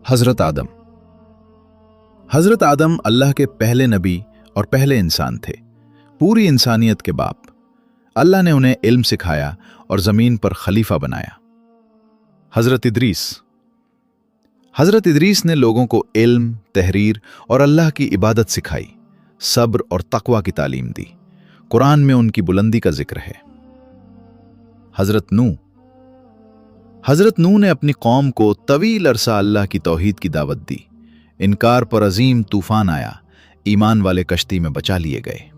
حضرت آدم اللہ کے پہلے نبی اور پہلے انسان تھے، پوری انسانیت کے باپ۔ اللہ نے انہیں علم سکھایا اور زمین پر خلیفہ بنایا۔ حضرت ادریس نے لوگوں کو علم، تحریر اور اللہ کی عبادت سکھائی، صبر اور تقوی کی تعلیم دی۔ قرآن میں ان کی بلندی کا ذکر ہے۔ حضرت نوح نے اپنی قوم کو طویل عرصہ اللہ کی توحید کی دعوت دی۔ انکار پر عظیم طوفان آیا، ایمان والے کشتی میں بچا لیے گئے۔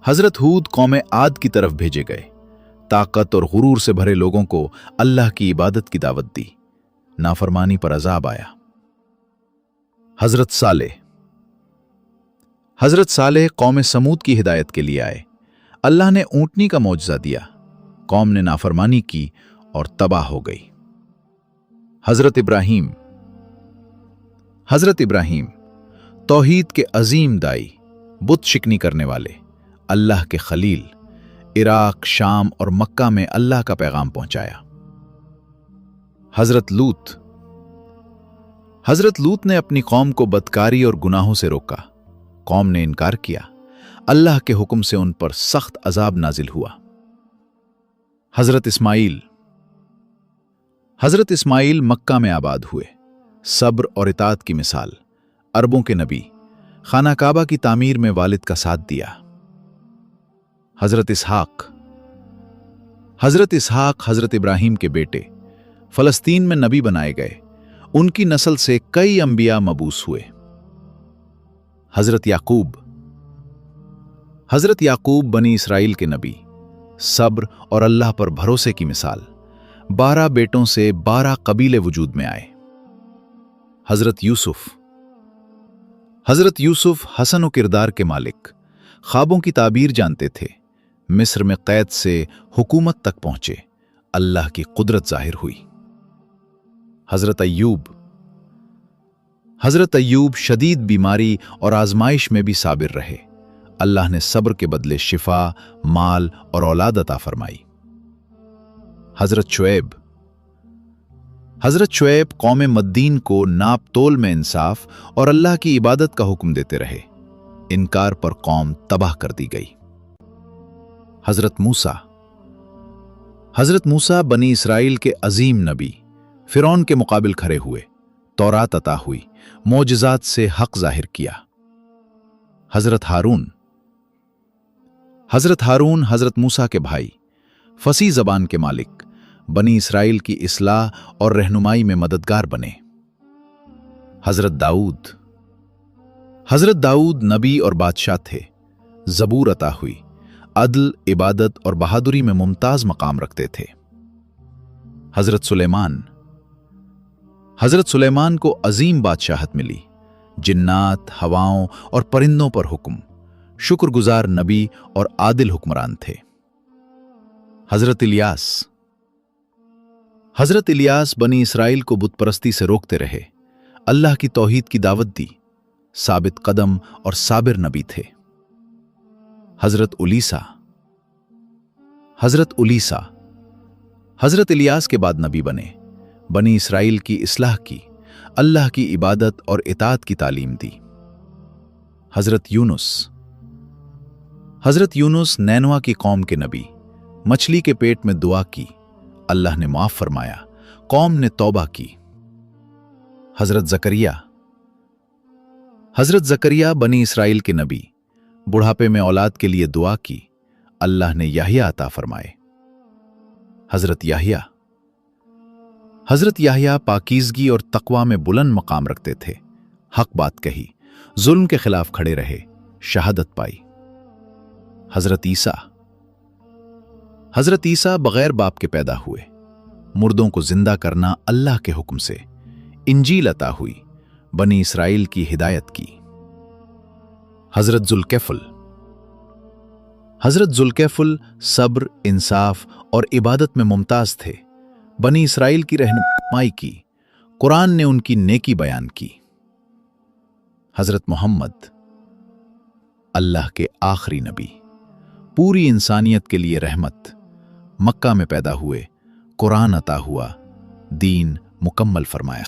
حضرت ہود قوم عاد کی طرف بھیجے گئے، طاقت اور غرور سے بھرے لوگوں کو اللہ کی عبادت کی دعوت دی، نافرمانی پر عذاب آیا۔ حضرت صالح قوم سمود کی ہدایت کے لیے آئے، اللہ نے اونٹنی کا معجزہ دیا، قوم نے نافرمانی کی اور تباہ ہو گئی۔ حضرت ابراہیم توحید کے عظیم دائی، بت شکنی کرنے والے، اللہ کے خلیل، عراق، شام اور مکہ میں اللہ کا پیغام پہنچایا۔ حضرت لوط نے اپنی قوم کو بدکاری اور گناہوں سے روکا، قوم نے انکار کیا، اللہ کے حکم سے ان پر سخت عذاب نازل ہوا۔ حضرت اسماعیل مکہ میں آباد ہوئے، صبر اور اطاعت کی مثال، عربوں کے نبی، خانہ کعبہ کی تعمیر میں والد کا ساتھ دیا۔ حضرت اسحاق حضرت ابراہیم کے بیٹے، فلسطین میں نبی بنائے گئے، ان کی نسل سے کئی انبیاء مبعوث ہوئے۔ حضرت یعقوب بنی اسرائیل کے نبی، صبر اور اللہ پر بھروسے کی مثال، 12 بیٹوں سے 12 قبیلے وجود میں آئے۔ حضرت یوسف حسن و کردار کے مالک، خوابوں کی تعبیر جانتے تھے، مصر میں قید سے حکومت تک پہنچے، اللہ کی قدرت ظاہر ہوئی۔ حضرت ایوب شدید بیماری اور آزمائش میں بھی صابر رہے، اللہ نے صبر کے بدلے شفا، مال اور اولاد عطا فرمائی۔ حضرت شعیب قوم مدین کو ناپ تول میں انصاف اور اللہ کی عبادت کا حکم دیتے رہے، انکار پر قوم تباہ کر دی گئی۔ حضرت موسیٰ بنی اسرائیل کے عظیم نبی، فرعون کے مقابل کھڑے ہوئے، تورات عطا ہوئی، معجزات سے حق ظاہر کیا۔ حضرت ہارون حضرت موسیٰ کے بھائی، فصیح زبان کے مالک، بنی اسرائیل کی اصلاح اور رہنمائی میں مددگار بنے۔ حضرت داؤد نبی اور بادشاہ تھے، زبور عطا ہوئی، عدل، عبادت اور بہادری میں ممتاز مقام رکھتے تھے۔ حضرت سلیمان کو عظیم بادشاہت ملی، جنات، ہواؤں اور پرندوں پر حکم، شکر گزار نبی اور عادل حکمران تھے۔ حضرت الیاس بنی اسرائیل کو بت پرستی سے روکتے رہے، اللہ کی توحید کی دعوت دی، ثابت قدم اور صابر نبی تھے۔ حضرت الیسا حضرت الیاس کے بعد نبی بنے، بنی اسرائیل کی اصلاح کی، اللہ کی عبادت اور اطاعت کی تعلیم دی۔ حضرت یونس نینوا کی قوم کے نبی، مچھلی کے پیٹ میں دعا کی، اللہ نے معاف فرمایا، قوم نے توبہ کی۔ حضرت زکریا بنی اسرائیل کے نبی، بڑھاپے میں اولاد کے لیے دعا کی، اللہ نے یحییٰ عطا فرمائے۔ حضرت یحییٰ پاکیزگی اور تقوی میں بلند مقام رکھتے تھے، حق بات کہی، ظلم کے خلاف کھڑے رہے، شہادت پائی۔ حضرت عیسیٰ بغیر باپ کے پیدا ہوئے، مردوں کو زندہ کرنا اللہ کے حکم سے، انجیل عطا ہوئی، بنی اسرائیل کی ہدایت کی۔ حضرت ذوالکفل صبر، انصاف اور عبادت میں ممتاز تھے، بنی اسرائیل کی رہنمائی کی، قرآن نے ان کی نیکی بیان کی۔ حضرت محمد اللہ کے آخری نبی، پوری انسانیت کے لیے رحمت، مکہ میں پیدا ہوئے، قرآن عطا ہوا، دین مکمل فرمایا۔